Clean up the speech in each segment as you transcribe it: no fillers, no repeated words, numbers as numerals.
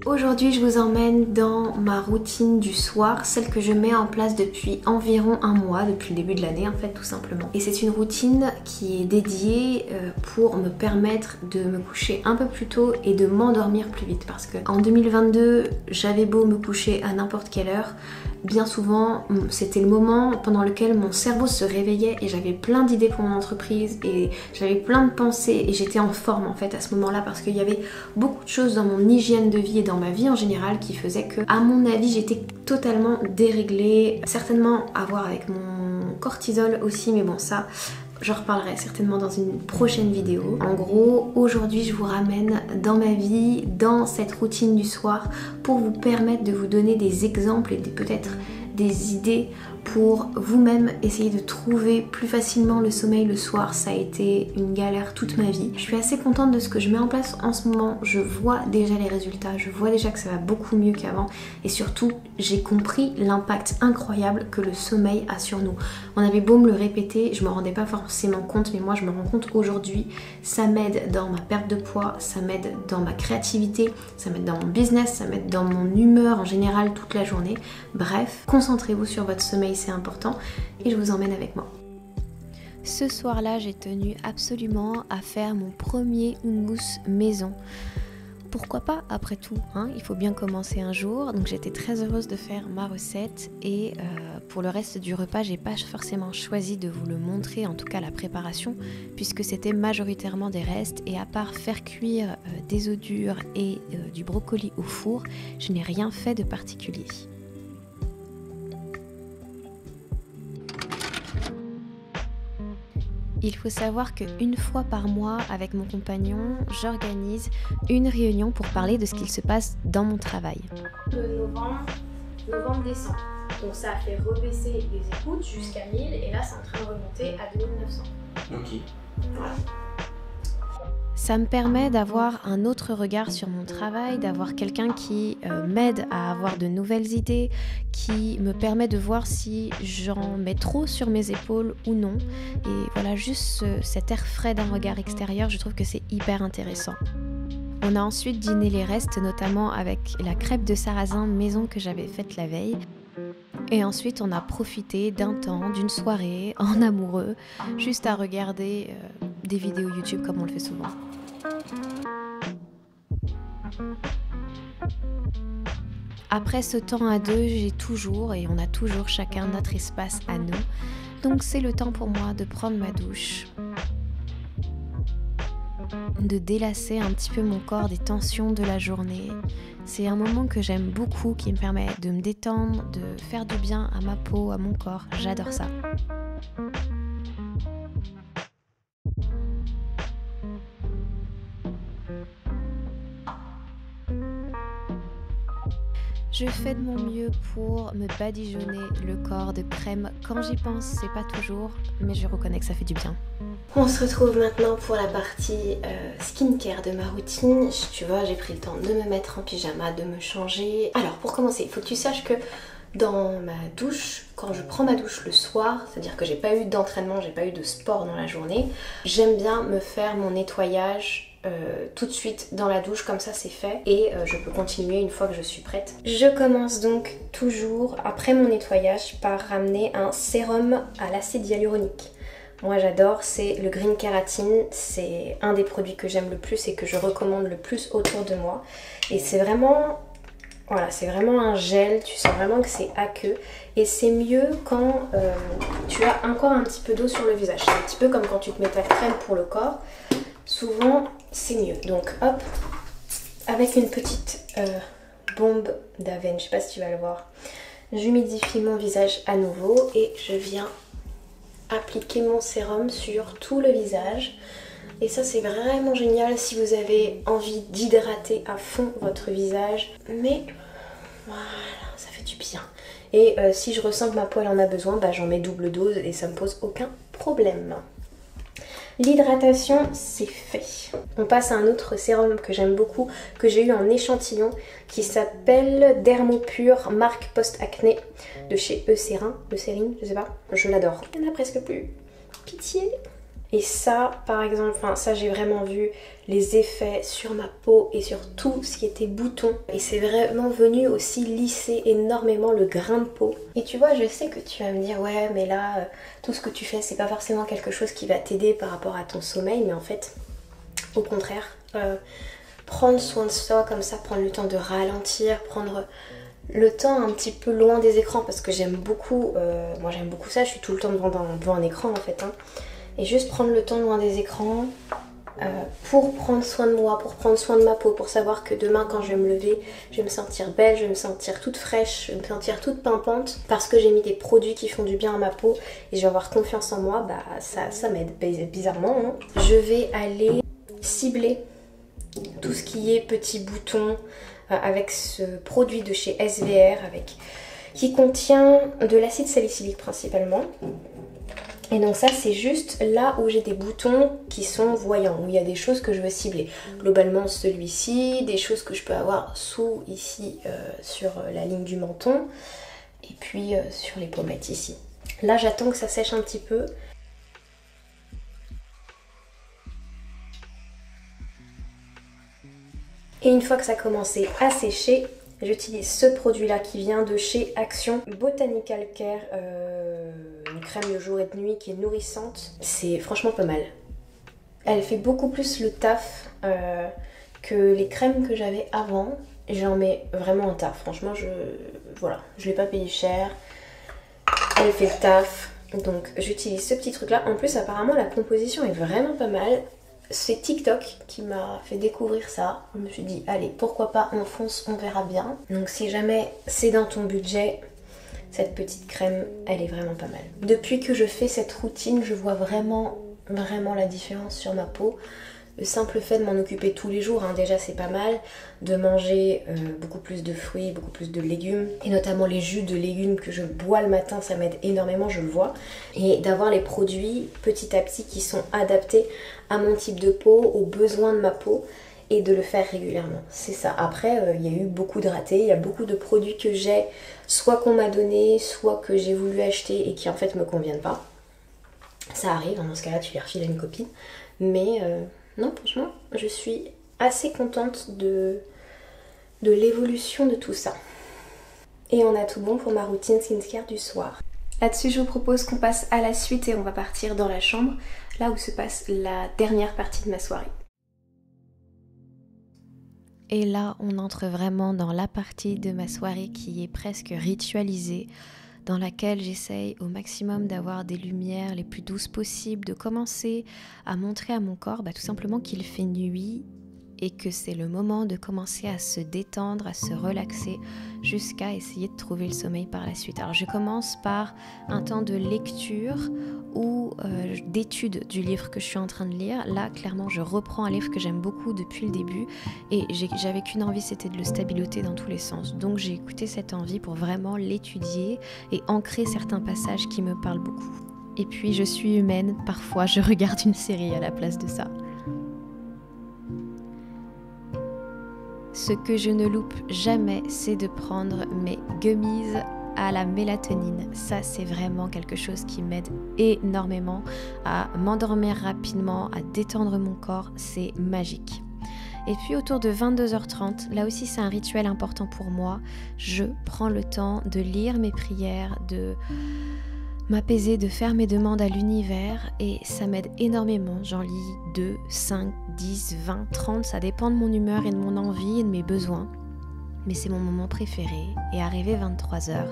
Aujourd'hui, je vous emmène dans ma routine du soir, celle que je mets en place depuis environ un mois, depuis le début de l'année en fait, tout simplement. Et c'est une routine qui est dédiée pour me permettre de me coucher un peu plus tôt et de m'endormir plus vite. Parce que en 2022, j'avais beau me coucher à n'importe quelle heure, bien souvent, c'était le moment pendant lequel mon cerveau se réveillait et j'avais plein d'idées pour mon entreprise et j'avais plein de pensées et j'étais en forme en fait à ce moment-là parce qu'il y avait beaucoup de choses dans mon hygiène de vie et dans ma vie en général qui faisaient que, à mon avis, j'étais totalement déréglée. Certainement à voir avec mon cortisol aussi, mais bon, ça, j'en reparlerai certainement dans une prochaine vidéo. En gros, aujourd'hui, je vous ramène dans ma vie, dans cette routine du soir, pour vous permettre de vous donner des exemples et peut-être des idées pour vous-même essayer de trouver plus facilement le sommeil le soir. Ça a été une galère toute ma vie. Je suis assez contente de ce que je mets en place en ce moment. Je vois déjà les résultats, je vois déjà que ça va beaucoup mieux qu'avant et surtout j'ai compris l'impact incroyable que le sommeil a sur nous. On avait beau me le répéter, je me rendais pas forcément compte, mais moi je me rends compte aujourd'hui. Ça m'aide dans ma perte de poids, ça m'aide dans ma créativité, ça m'aide dans mon business, ça m'aide dans mon humeur en général toute la journée. Bref, concentrez-vous sur votre sommeil, c'est important et je vous emmène avec moi. Ce soir-là, j'ai tenu absolument à faire mon premier houmous maison. Pourquoi pas après tout, hein, il faut bien commencer un jour. Donc j'étais très heureuse de faire ma recette et pour le reste du repas, j'ai pas forcément choisi de vous le montrer, en tout cas la préparation, puisque c'était majoritairement des restes et à part faire cuire des œufs durs et du brocoli au four, je n'ai rien fait de particulier. Il faut savoir qu'une fois par mois, avec mon compagnon, j'organise une réunion pour parler de ce qu'il se passe dans mon travail. De novembre-décembre. Donc ça a fait rebaisser les écoutes jusqu'à 1000 et là c'est en train de remonter à 2900. Ok. Voilà. Ça me permet d'avoir un autre regard sur mon travail, d'avoir quelqu'un qui m'aide à avoir de nouvelles idées, qui me permet de voir si j'en mets trop sur mes épaules ou non. Et voilà, juste cet air frais d'un regard extérieur, je trouve que c'est hyper intéressant. On a ensuite dîné les restes, notamment avec la crêpe de sarrasin maison que j'avais faite la veille. Et ensuite, on a profité d'un temps, d'une soirée, en amoureux, juste à regarder des vidéos YouTube comme on le fait souvent. Après ce temps à deux, j'ai toujours et on a toujours chacun notre espace à nous. Donc c'est le temps pour moi de prendre ma douche, de délasser un petit peu mon corps des tensions de la journée. C'est un moment que j'aime beaucoup, qui me permet de me détendre, de faire du bien à ma peau, à mon corps. J'adore ça. Je fais de mon mieux pour me badigeonner le corps de crème. Quand j'y pense, c'est pas toujours, mais je reconnais que ça fait du bien. On se retrouve maintenant pour la partie skincare de ma routine. Tu vois, j'ai pris le temps de me mettre en pyjama, de me changer. Alors pour commencer, il faut que tu saches que dans ma douche, quand je prends ma douche le soir, c'est-à-dire que j'ai pas eu d'entraînement, j'ai pas eu de sport dans la journée, j'aime bien me faire mon nettoyage tout de suite dans la douche, comme ça c'est fait et je peux continuer une fois que je suis prête. Je commence donc toujours après mon nettoyage par ramener un sérum à l'acide hyaluronique. Moi j'adore, c'est le Green Keratin, c'est un des produits que j'aime le plus et que je recommande le plus autour de moi. Et c'est vraiment, voilà, c'est vraiment un gel, tu sens vraiment que c'est aqueux. Et c'est mieux quand tu as encore un petit peu d'eau sur le visage. C'est un petit peu comme quand tu te mets ta crème pour le corps. Souvent c'est mieux. Donc hop, avec une petite bombe d'Aven, je sais pas si tu vas le voir, j'humidifie mon visage à nouveau et je viens appliquer mon sérum sur tout le visage. Et ça c'est vraiment génial si vous avez envie d'hydrater à fond votre visage. Mais voilà, ça fait du bien. Et si je ressens que ma peau elle en a besoin, bah, j'en mets double dose et ça me pose aucun problème. L'hydratation, c'est fait. On passe à un autre sérum que j'aime beaucoup, que j'ai eu en échantillon, qui s'appelle Dermopure marque post-acné de chez Eucérin, je sais pas, je l'adore. Il n'y en a presque plus. Pitié. Et ça, par exemple, enfin ça j'ai vraiment vu les effets sur ma peau et sur tout ce qui était boutons. Et c'est vraiment venu aussi lisser énormément le grain de peau. Et tu vois, je sais que tu vas me dire ouais mais là, tout ce que tu fais c'est pas forcément quelque chose qui va t'aider par rapport à ton sommeil. Mais en fait, au contraire, prendre soin de soi comme ça, prendre le temps de ralentir, prendre le temps un petit peu loin des écrans parce que j'aime beaucoup, moi j'aime beaucoup ça, je suis tout le temps devant un écran en fait. Et juste prendre le temps loin des écrans pour prendre soin de moi, pour prendre soin de ma peau, pour savoir que demain quand je vais me lever, je vais me sentir belle, je vais me sentir toute fraîche, je vais me sentir toute pimpante parce que j'ai mis des produits qui font du bien à ma peau et je vais avoir confiance en moi, bah ça m'aide bizarrement. Je vais aller cibler tout ce qui est petits boutons avec ce produit de chez SVR qui contient de l'acide salicylique principalement. Et donc ça c'est juste là où j'ai des boutons qui sont voyants, où il y a des choses que je veux cibler. Globalement celui-ci, des choses que je peux avoir sous ici sur la ligne du menton et puis sur les pommettes ici. Là j'attends que ça sèche un petit peu. Et une fois que ça a commencé à sécher, j'utilise ce produit là qui vient de chez Action Botanical Care, une crème de jour et de nuit qui est nourrissante. C'est franchement pas mal. Elle fait beaucoup plus le taf que les crèmes que j'avais avant. J'en mets vraiment un taf. Franchement, voilà, je l'ai pas payé cher. Elle fait le taf. Donc j'utilise ce petit truc là. En plus apparemment la composition est vraiment pas mal. C'est TikTok qui m'a fait découvrir ça. Je me suis dit, allez, pourquoi pas, on fonce, on verra bien. Donc si jamais c'est dans ton budget, cette petite crème, elle est vraiment pas mal. Depuis que je fais cette routine, je vois vraiment la différence sur ma peau. Le simple fait de m'en occuper tous les jours, déjà c'est pas mal. De manger beaucoup plus de fruits, beaucoup plus de légumes. Et notamment les jus de légumes que je bois le matin, ça m'aide énormément, je le vois. Et d'avoir les produits petit à petit qui sont adaptés à mon type de peau, aux besoins de ma peau. Et de le faire régulièrement, c'est ça. Après, il y a eu beaucoup de ratés, il y a beaucoup de produits que j'ai, soit qu'on m'a donné, soit que j'ai voulu acheter et qui en fait me conviennent pas. Ça arrive, dans ce cas-là tu les refiles à une copine. Mais non, franchement, je suis assez contente de l'évolution de tout ça. Et on a tout bon pour ma routine skincare du soir. Là-dessus, je vous propose qu'on passe à la suite et on va partir dans la chambre, là où se passe la dernière partie de ma soirée. Et là, on entre vraiment dans la partie de ma soirée qui est presque ritualisée, dans laquelle j'essaye au maximum d'avoir des lumières les plus douces possibles, de commencer à montrer à mon corps tout simplement qu'il fait nuit et que c'est le moment de commencer à se détendre, à se relaxer jusqu'à essayer de trouver le sommeil par la suite. Alors je commence par un temps de lecture ou d'étude du livre que je suis en train de lire. Là clairement je reprends un livre que j'aime beaucoup depuis le début et j'avais qu'une envie, c'était de le stabiloter dans tous les sens. Donc j'ai écouté cette envie pour vraiment l'étudier et ancrer certains passages qui me parlent beaucoup. Et puis je suis humaine, parfois je regarde une série à la place de ça. Ce que je ne loupe jamais, c'est de prendre mes gummies à la mélatonine. Ça, c'est vraiment quelque chose qui m'aide énormément à m'endormir rapidement, à détendre mon corps. C'est magique. Et puis autour de 22h30, là aussi c'est un rituel important pour moi. Je prends le temps de lire mes prières, de m'apaiser, de faire mes demandes à l'univers et ça m'aide énormément. J'en lis 2, 5, 10, 20, 30, ça dépend de mon humeur et de mon envie et de mes besoins. Mais c'est mon moment préféré et arrivé 23h,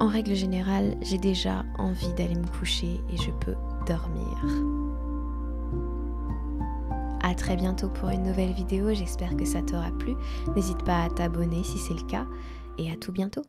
en règle générale, j'ai déjà envie d'aller me coucher et je peux dormir. À très bientôt pour une nouvelle vidéo, j'espère que ça t'aura plu. N'hésite pas à t'abonner si c'est le cas et à tout bientôt.